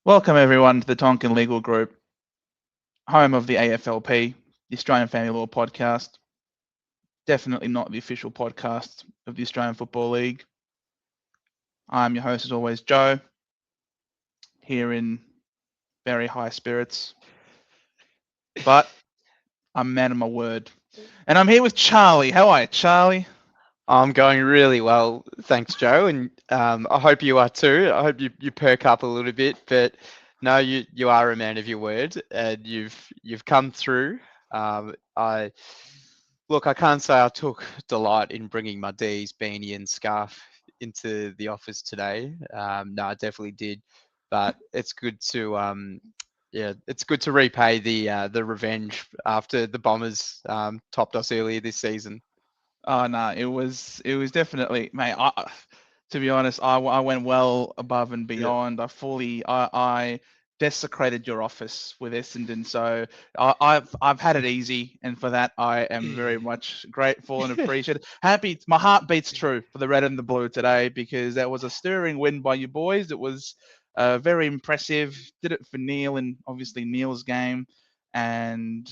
Welcome everyone to the Tonkin Legal Group, home of the AFLP, the Australian Family Law Podcast. Definitely not the official podcast of the Australian Football League. I'm your host as always, Joe, here in very high spirits, but I'm a man of my word. And I'm here with Charlie. How are you, Charlie? I'm going really well, thanks, Joe, and I hope you are too. I hope you perk up a little bit, but no, you are a man of your word, and you've come through. I can't say I took delight in bringing my D's beanie and scarf into the office today. No, I definitely did, but it's good to it's good to repay the revenge after the Bombers topped us earlier this season. Oh no, it was definitely, mate. To be honest, I went well above and Yeah. beyond. I desecrated your office with Essendon, so I've had it easy, and for that I am very much grateful and appreciative. Happy, my heart beats true for the red and the blue today because that was a stirring win by you boys. It was very impressive. Did it for Neil and obviously Neil's game, and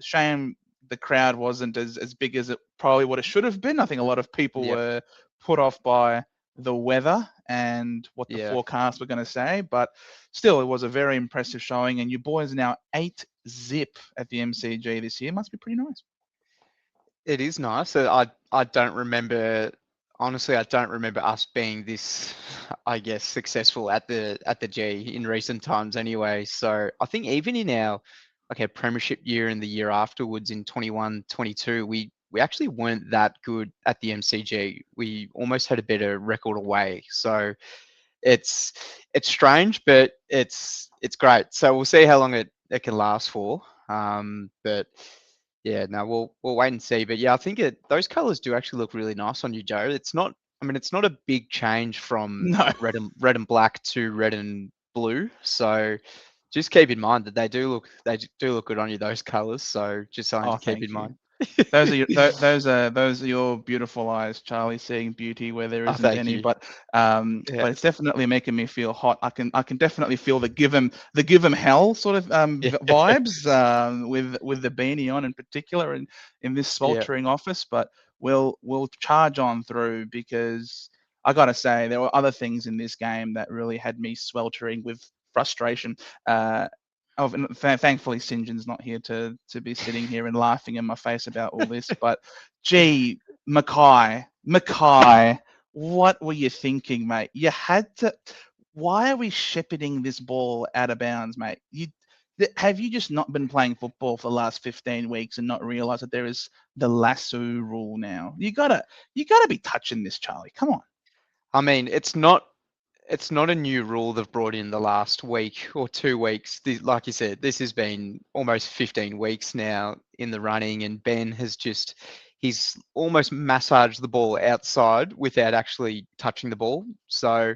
shame the crowd wasn't as big as it probably would have should have been. I think a lot of people Yep. were put off by the weather and what the Yeah. forecasts were going to say, but still, it was a very impressive showing. And you boys are now 8-0 at the MCG this year. Must be pretty nice. It is nice. I don't remember, honestly, I don't remember us being this, I guess, successful at the G in recent times anyway. So I think even in our premiership year and the year afterwards in 21-22, we actually weren't that good at the MCG. We almost had a better record away. So it's strange, but it's great. So we'll see how long it can last for. But yeah, no, we'll wait and see. But yeah, I think those colours do actually look really nice on you, Joe. It's not, I mean, it's not a big change from No, red and black to red and blue. So just keep in mind that they do look good on you, those colours. So just something oh, to keep in thank you. mind. Those are your beautiful eyes, Charlie, seeing beauty where there Oh, isn't thank any. you. But Yeah, it's definitely making me feel hot. I can definitely feel the give 'em hell sort of yeah, vibes with the beanie on in particular, and in this yeah. sweltering office. But we'll charge on through because I gotta say there were other things in this game that really had me sweltering with frustration. Uh, Thankfully, St. John's not here to be sitting here and laughing in my face about all this. But gee, McKay, what were you thinking, mate? You had to. Why are we shepherding this ball out of bounds, mate? Have you just not been playing football for the last 15 weeks and not realised that there is the lasso rule now? You gotta be touching this, Charlie. Come on. I mean, it's not a new rule they've brought in the last week or 2 weeks. Like you said, this has been almost 15 weeks now in the running, and Ben has he's almost massaged the ball outside without actually touching the ball. So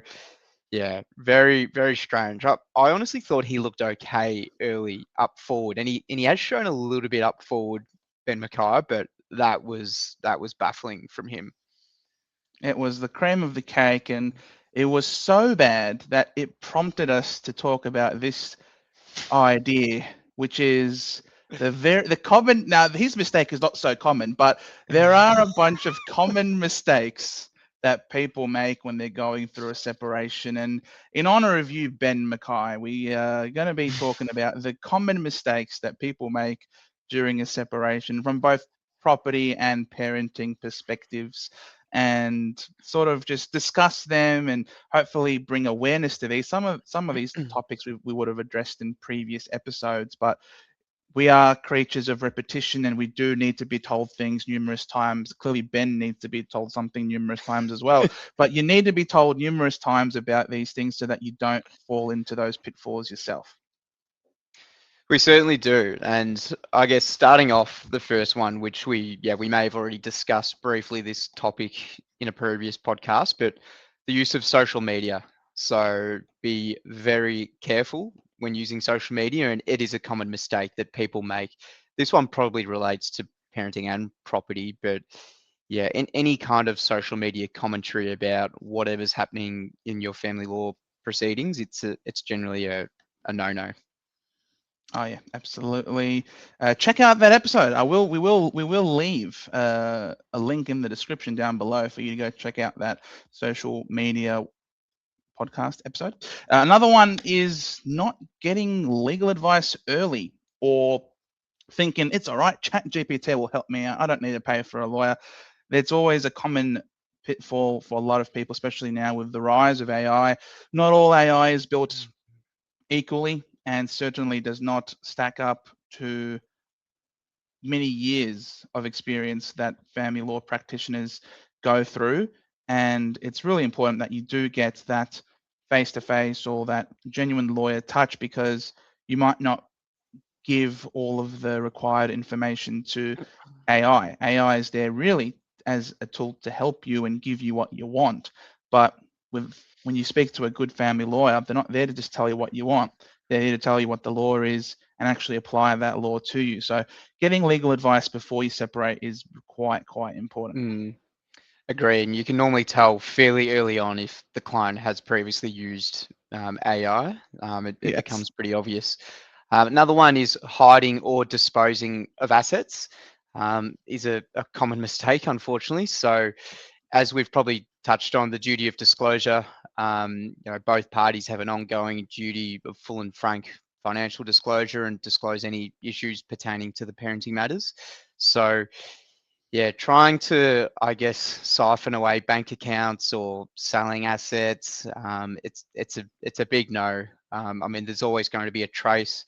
yeah, very, very strange. I honestly thought he looked okay early up forward, and he has shown a little bit up forward, Ben McKay, but that was baffling from him. It was the cream of the cake, and it was so bad that it prompted us to talk about this idea, which is the common. Now, his mistake is not so common, but there are a bunch of common mistakes that people make when they're going through a separation. And in honor of you, Ben McKay, we are going to be talking about the common mistakes that people make during a separation from both property and parenting perspectives, and sort of just discuss them and hopefully bring awareness to these. Some of these topics we would have addressed in previous episodes, but we are creatures of repetition and we do need to be told things numerous times. Clearly, Ben needs to be told something numerous times as well. But you need to be told numerous times about these things so that you don't fall into those pitfalls yourself. We certainly do. And I guess starting off the first one, which we may have already discussed briefly this topic in a previous podcast, but the use of social media. So be very careful when using social media, and it is a common mistake that people make. This one probably relates to parenting and property, but yeah, in any kind of social media commentary about whatever's happening in your family law proceedings, it's generally a no-no. Oh yeah, absolutely. Check out that episode. We will leave a link in the description down below for you to go check out that social media podcast episode. Another one is not getting legal advice early, or thinking it's all right, Chat GPT will help me out. I don't need to pay for a lawyer. It's always a common pitfall for a lot of people, especially now with the rise of AI. Not all AI is built equally, and certainly does not stack up to many years of experience that family law practitioners go through. And it's really important that you do get that face-to-face or that genuine lawyer touch, because you might not give all of the required information to AI. AI is there really as a tool to help you and give you what you want. But when you speak to a good family lawyer, they're not there to just tell you what you want. They're here to tell you what the law is and actually apply that law to you. So getting legal advice before you separate is quite important. Agree, and you can normally tell fairly early on if the client has previously used AI. It Yes. becomes pretty obvious. Another one is hiding or disposing of assets. Is a common mistake, unfortunately. So, as we've probably touched on, the duty of disclosure. Both parties have an ongoing duty of full and frank financial disclosure and disclose any issues pertaining to the parenting matters. So, yeah, trying to, I guess, siphon away bank accounts or selling assets, it's a big no. I mean, there's always going to be a trace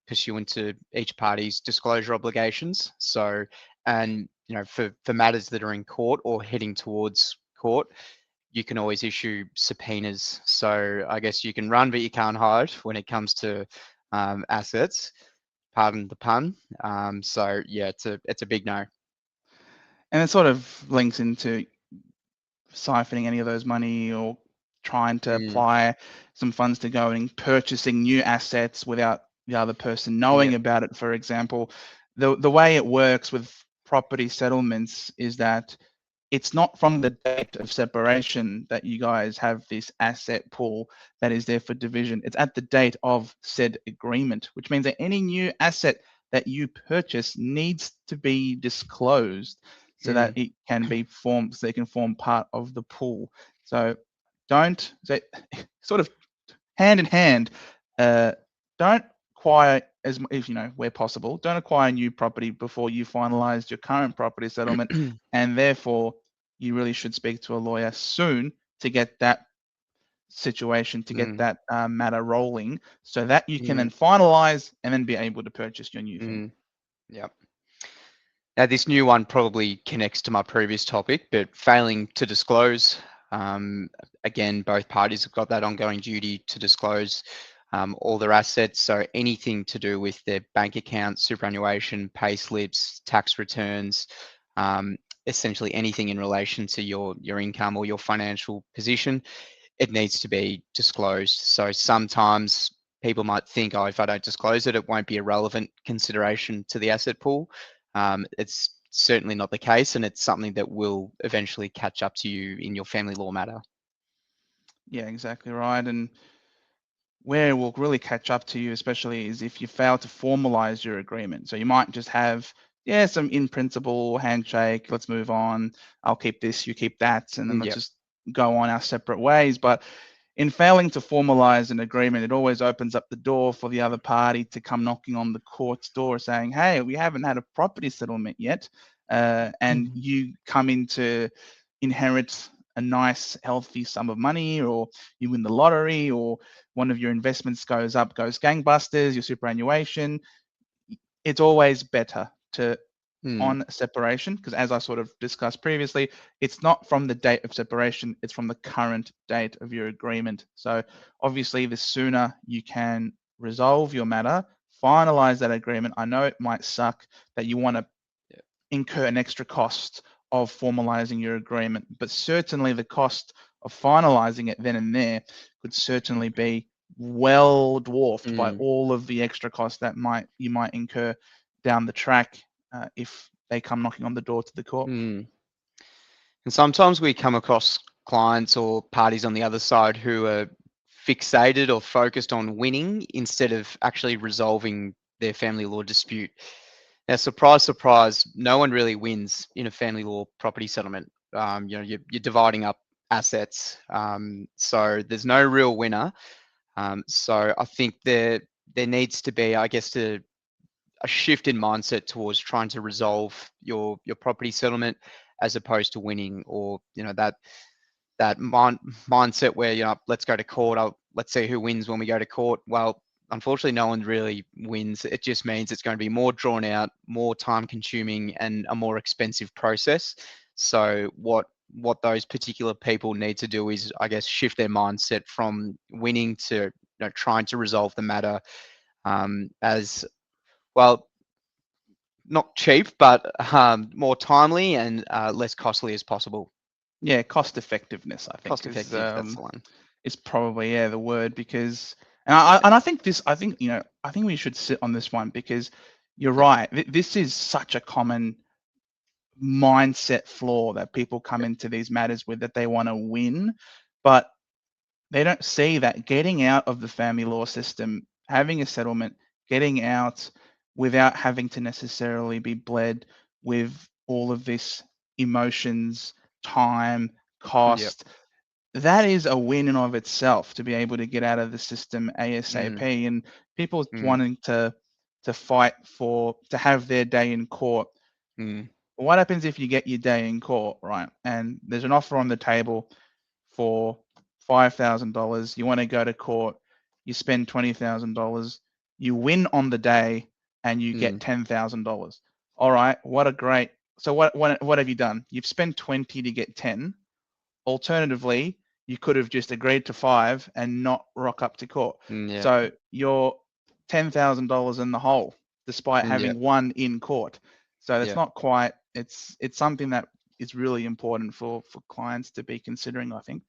pursuant to each party's disclosure obligations. So, and for matters that are in court or heading towards court, you can always issue subpoenas. So I guess you can run, but you can't hide when it comes to assets. Pardon the pun. So yeah, it's a big no. And it sort of links into siphoning any of those money or trying to Mm, apply some funds to go and purchasing new assets without the other person knowing yep. about it. For example, the way it works with property settlements is that it's not from the date of separation that you guys have this asset pool that is there for division. It's at the date of said agreement, which means that any new asset that you purchase needs to be disclosed so that Mm, it can be formed, so they can form part of the pool. So don't, so sort of hand in hand, don't acquire, as if where possible, don't acquire new property before you finalize your current property settlement, and therefore you really should speak to a lawyer soon to get that situation, to get mm, that matter rolling, so that you can mm, then finalize and then be able to purchase your new thing. yep. Now, this new one probably connects to my previous topic, but failing to disclose. Again, both parties have got that ongoing duty to disclose all their assets. So anything to do with their bank account, superannuation, pay slips, tax returns, essentially anything in relation to your income or your financial position, it needs to be disclosed. So sometimes people might think, oh, if I don't disclose it, it won't be a relevant consideration to the asset pool. It's certainly not the case, and it's something that will eventually catch up to you in your family law matter. Yeah, exactly right. And where it will really catch up to you, especially, is if you fail to formalize your agreement. So you might just have, yeah, some in principle handshake, let's move on, I'll keep this, you keep that, and then let's Yep. just go on our separate ways. But in failing to formalize an agreement, it always opens up the door for the other party to come knocking on the court's door saying, hey, we haven't had a property settlement yet. And you come in to inherit a nice, healthy sum of money, or you win the lottery, or one of your investments goes gangbusters, your superannuation. It's always better to, Mm, on separation, because as I sort of discussed previously, it's not from the date of separation, it's from the current date of your agreement. So obviously, the sooner you can resolve your matter, finalize that agreement. I know it might suck that you want to incur an extra cost of formalizing your agreement, but certainly the cost of finalizing it then and there could certainly be well dwarfed by mm, all of the extra costs that you might incur down the track if they come knocking on the door to the court. mm. And sometimes we come across clients or parties on the other side who are fixated or focused on winning instead of actually resolving their family law dispute. Now, surprise, surprise, no one really wins in a family law property settlement. You're dividing up assets, so there's no real winner. So I think there needs to be, I guess, a shift in mindset towards trying to resolve your property settlement as opposed to winning, or that mindset where let's go to court. Let's see who wins when we go to court. Well, unfortunately, no one really wins. It just means it's going to be more drawn out, more time consuming, and a more expensive process. So what those particular people need to do is, I guess, shift their mindset from winning to trying to resolve the matter as well, not cheap, but more timely and less costly as possible. Yeah, cost effectiveness, I think, Cost effective, that's the one. is probably the word, because I think we should sit on this one, because you're right. This is such a common mindset flaw that people come into these matters with, that they want to win, but they don't see that getting out of the family law system, having a settlement, getting out without having to necessarily be bled with all of this emotions, time, cost, that is a win in of itself, to be able to get out of the system ASAP. And people wanting to fight to have their day in court. What happens if you get your day in court, right? And there's an offer on the table for $5,000. You want to go to court, you spend $20,000, you win on the day, and you get $10,000. All right, what a great. So what have you done? You've spent 20 to get 10. Alternatively, you could have just agreed to 5 and not rock up to court. So you're $10,000 in the hole, despite having won in court. So it's not quite. It's something that is really important for clients to be considering, I think.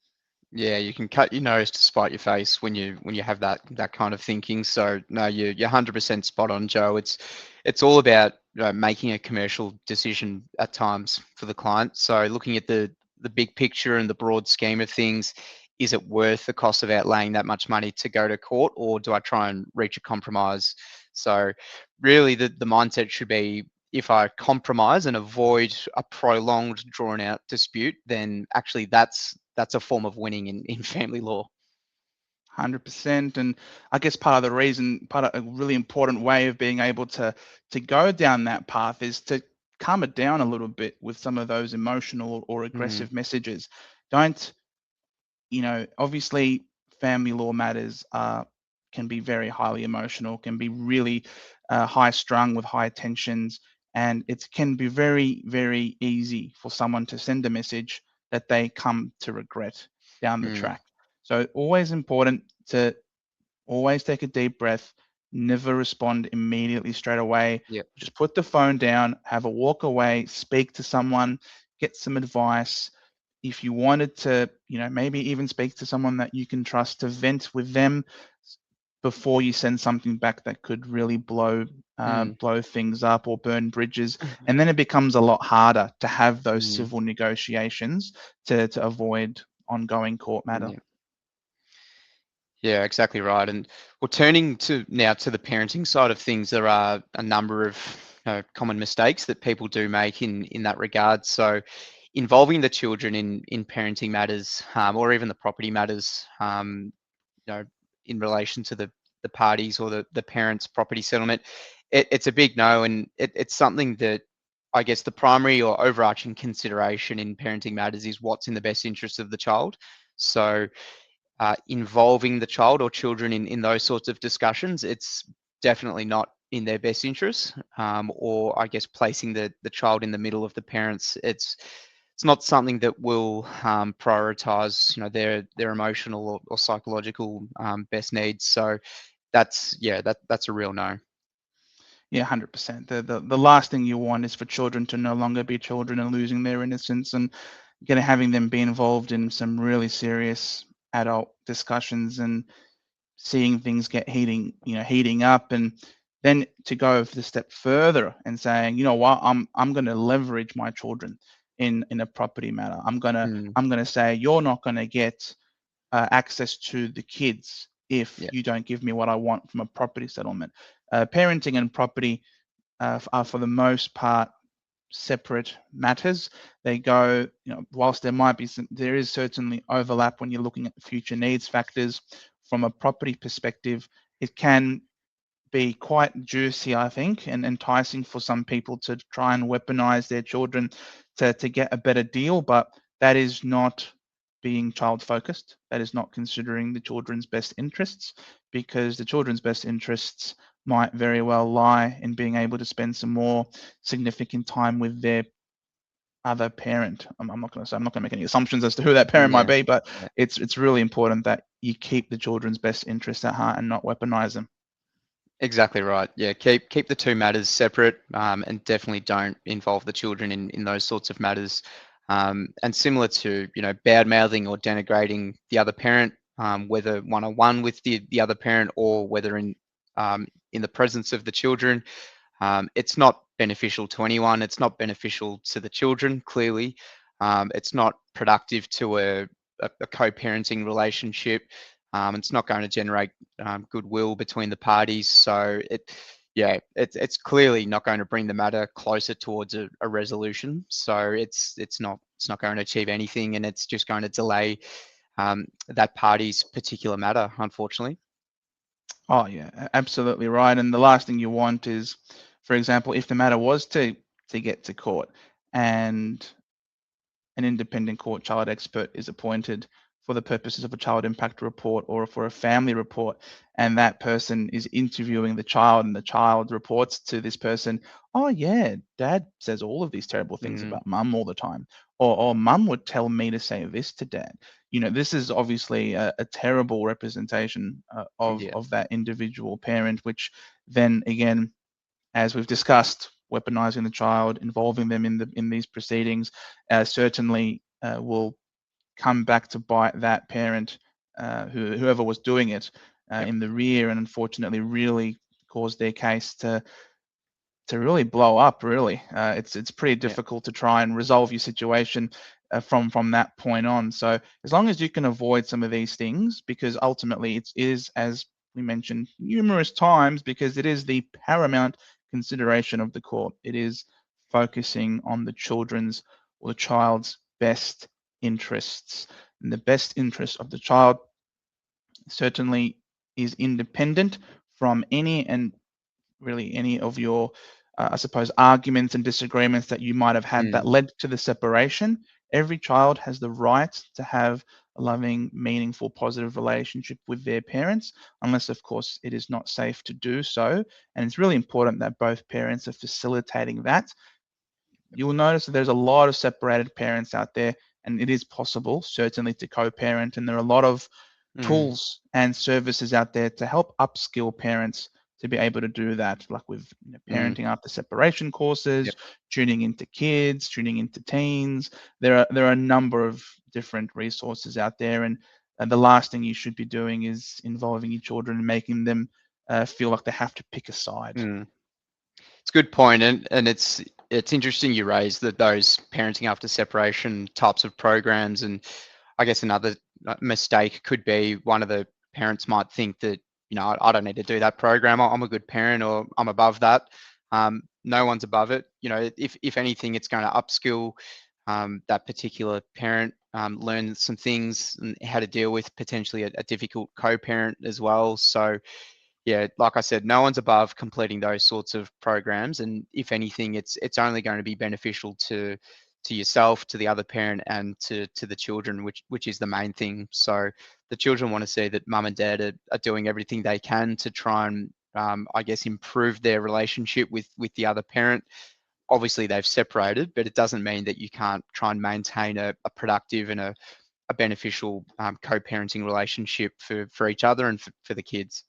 Yeah, you can cut your nose to spite your face when you have that kind of thinking. So no, you're 100% spot on, Joe. It's all about making a commercial decision at times for the client. So looking at the big picture and the broad scheme of things, is it worth the cost of outlaying that much money to go to court, or do I try and reach a compromise? So really, the mindset should be, if I compromise and avoid a prolonged, drawn out dispute, then actually that's a form of winning in family law. 100%. And I guess part of a really important way of being able to go down that path is to calm it down a little bit with some of those emotional or aggressive messages. Don't, obviously family law matters can be very highly emotional, can be really high strung with high tensions, and it can be very, very easy for someone to send a message that they come to regret down the track. So always important to always take a deep breath, never respond immediately straight away. Just put the phone down, have a walk away, speak to someone, get some advice. If you wanted to, maybe even speak to someone that you can trust, to vent with them before you send something back that could really blow things up or burn bridges. And then it becomes a lot harder to have those civil negotiations to avoid ongoing court matter. Yeah, exactly right. And well, turning now to the parenting side of things, there are a number of common mistakes that people do make in that regard. So involving the children in parenting matters, or even the property matters, in relation to the parties or the parents' property settlement, it's a big no. And it's something that, I guess, the primary or overarching consideration in parenting matters is what's in the best interest of the child. So involving the child or children in those sorts of discussions, it's definitely not in their best interest, or I guess placing the child in the middle of the parents. It's not something that will prioritize their emotional or psychological best needs. So that's a real no. Yeah, 100%. The last thing you want is for children to no longer be children and losing their innocence, and having them be involved in some really serious adult discussions and seeing things heating up, and then to go the step further and saying, what, I'm going to leverage my children in a property matter. I'm gonna say, you're not going to get access to the kids if Yeah. you don't give me what I want from a property settlement. Parenting and property are for the most part separate matters. They go, whilst there is certainly overlap when you're looking at future needs factors from a property perspective, it can be quite juicy, I think, and enticing for some people to try and weaponize their children to get a better deal. But that is not being child focused. That is not considering the children's best interests, because the children's best interests might very well lie in being able to spend some more significant time with their other parent. I'm not going to make any assumptions as to who that parent might Yeah. be, but Yeah. it's really important that you keep the children's best interests at heart and not weaponize them. Exactly right. Yeah, keep the two matters separate, and definitely don't involve the children in those sorts of matters. And similar to bad mouthing or denigrating the other parent, whether one-on-one with the other parent or whether in the presence of the children, it's not beneficial to anyone. It's not beneficial to the children. Clearly, it's not productive to a co-parenting relationship. It's not going to generate goodwill between the parties. So it's clearly not going to bring the matter closer towards a resolution. So it's not going to achieve anything, and it's just going to delay that party's particular matter, unfortunately. Oh yeah, absolutely right. And the last thing you want is, for example, if the matter was to get to court and an independent court child expert is appointed for the purposes of a child impact report or for a family report, and that person is interviewing the child, and the child reports to this person, oh yeah, dad says all of these terrible things Mm, about mum all the time, or mum would tell me to say this to dad. This is obviously a terrible representation yeah. of that individual parent, which then again, as we've discussed, weaponizing the child, involving them in these proceedings, certainly will come back to bite that parent, whoever was doing it, Yep. in the rear, and unfortunately really cause their case to really blow up. Really, it's pretty Yeah. difficult to try and resolve your situation from that point on. So as long as you can avoid some of these things, because ultimately it is, as we mentioned numerous times, because it is the paramount consideration of the court. It is focusing on the children's or the child's best interests, and the best interest of the child certainly is independent from any and really any of your, I suppose, arguments and disagreements that you might have had that Mm, led to the separation. Every child has the right to have a loving, meaningful, positive relationship with their parents, unless, of course, it is not safe to do so. And it's really important that both parents are facilitating that. You will notice that there's a lot of separated parents out there, and it is possible, certainly, to co parent. And there are a lot of mm, tools and services out there to help upskill parents to be able to do that, like with mm. parenting after separation courses, Yep. tuning into kids, tuning into teens. There are a number of different resources out there, and the last thing you should be doing is involving your children and making them feel like they have to pick a side. Mm. It's a good point, and it's interesting you raised that those parenting after separation types of programs, and I guess another mistake could be one of the parents might think that I don't need to do that program. I'm a good parent, or I'm above that. No one's above it. If anything, it's going to upskill that particular parent, learn some things and how to deal with potentially a difficult co-parent as well. So yeah, like I said, no one's above completing those sorts of programs, and if anything, it's only going to be beneficial to yourself, to the other parent, and to the children, which is the main thing. So the children want to see that mum and dad are doing everything they can to try and I guess improve their relationship with the other parent. Obviously, they've separated, but it doesn't mean that you can't try and maintain a productive and a beneficial co-parenting relationship for each other and for the kids.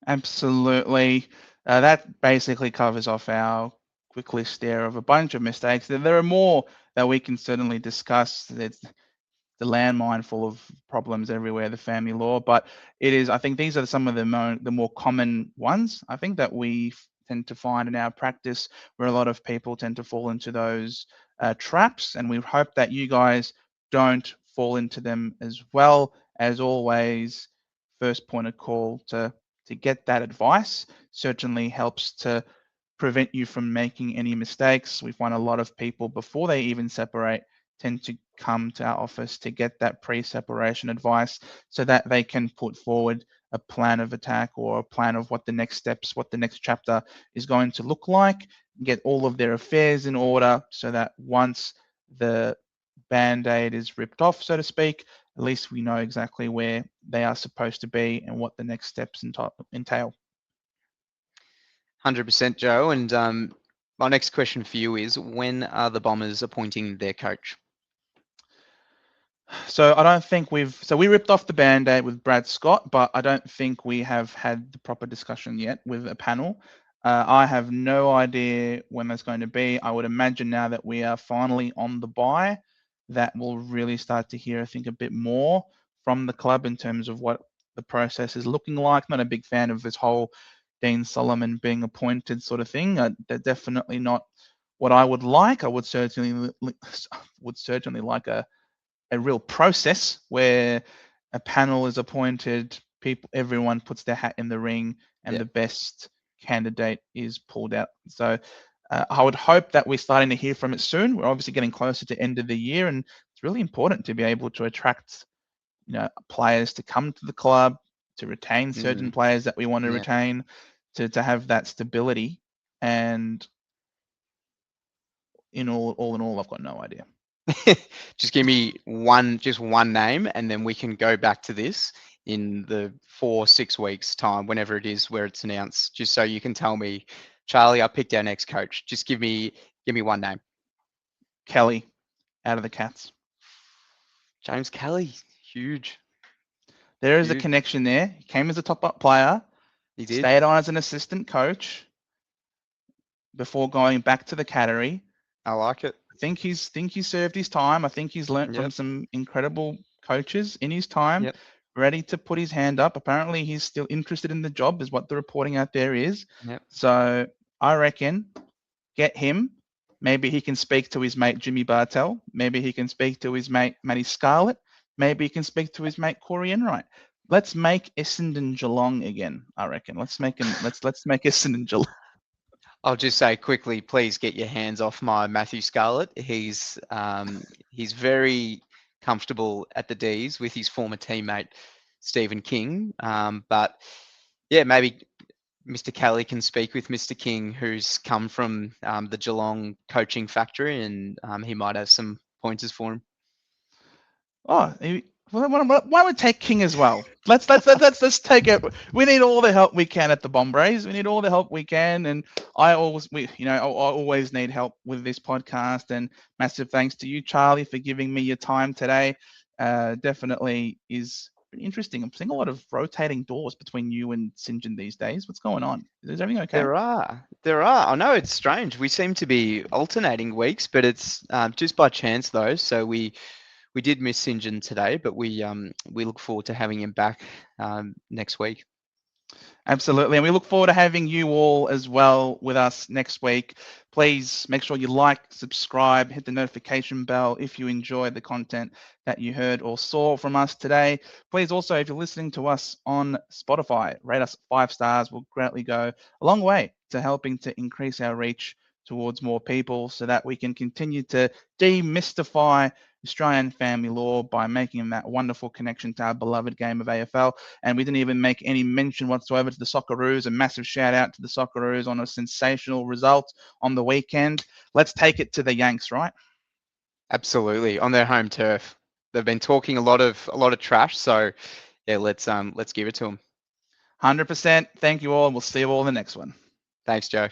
Absolutely. That basically covers off our quick list there of a bunch of mistakes. There are more that we can certainly discuss. It's the landmine full of problems everywhere, the family law, but I think these are some of the more common ones, I think, that we tend to find in our practice, where a lot of people tend to fall into those traps. And we hope that you guys don't fall into them as well, as always, first point of call to get that advice certainly helps to prevent you from making any mistakes. We find a lot of people before they even separate tend to come to our office to get that pre-separation advice so that they can put forward a plan of attack or a plan of what the next steps, what the next chapter is going to look like, get all of their affairs in order so that once the band-aid is ripped off, so to speak, at least we know exactly where they are supposed to be and what the next steps entail. 100%, Joe. And my next question for you is, when are the Bombers appointing their coach? So I don't think we ripped off the band-aid with Brad Scott, but I don't think we have had the proper discussion yet with a panel. I have no idea when that's going to be. I would imagine now that we are finally on the bye, that we'll really start to hear, I think, a bit more from the club in terms of what the process is looking like. Not a big fan of this whole Dean Solomon being appointed sort of thing. They're definitely not what I would like. I would certainly like a real process where a panel is appointed, everyone puts their hat in the ring, and the best candidate is pulled out. So I would hope that we're starting to hear from it soon. We're obviously getting closer to end of the year, and it's really important to be able to attract, players to come to the club, to retain certain players that we want to retain, to have that stability. And all in all, I've got no idea. Just give me one name, and then we can go back to this in the 4-6 weeks time, whenever it is where it's announced, just so you can tell me, Charlie, I picked our next coach. Just give me one name. Kelly, out of the Cats. James Kelly, huge. There is a connection there. He came as a top-up player. He did. Stayed on as an assistant coach before going back to the Cattery. I like it. I think he's served his time. I think he's learnt from some incredible coaches in his time. Ready to put his hand up. Apparently, he's still interested in the job, is what the reporting out there is. So I reckon get him. Maybe he can speak to his mate Jimmy Bartell. Maybe he can speak to his mate Matty Scarlett. Maybe he can speak to his mate Corey Enright. Let's make Essendon Geelong again. I reckon. Let's make Essendon Geelong. I'll just say quickly, please get your hands off my Matthew Scarlett. He's very comfortable at the D's with his former teammate Stephen King. But yeah, maybe Mr. Kelly can speak with Mr. King, who's come from the Geelong coaching factory, and he might have some pointers for him. Oh, why don't we take King as well? Let's take it. We need all the help we can at the Bombrays. We need all the help we can, and I always need help with this podcast. And massive thanks to you, Charlie, for giving me your time today. Definitely is interesting. I'm seeing a lot of rotating doors between you and St. John these days. What's going on? Is everything okay? There are. I know it's strange. We seem to be alternating weeks, but it's just by chance though. So we did miss St. John today, but we look forward to having him back next week. Absolutely. And we look forward to having you all as well with us next week. Please make sure you like, subscribe, hit the notification bell if you enjoyed the content that you heard or saw from us today. Please also, if you're listening to us on Spotify, rate us 5 stars. Will greatly go a long way to helping to increase our reach towards more people so that we can continue to demystify Australian family law by making that wonderful connection to our beloved game of AFL. And we didn't even make any mention whatsoever to the Socceroos. A massive shout out to the Socceroos on a sensational result on the weekend. Let's take it to the Yanks, right? Absolutely, on their home turf. They've been talking a lot of trash, so yeah, let's give it to them. 100%. Thank you all, and we'll see you all in the next one. Thanks, Joe.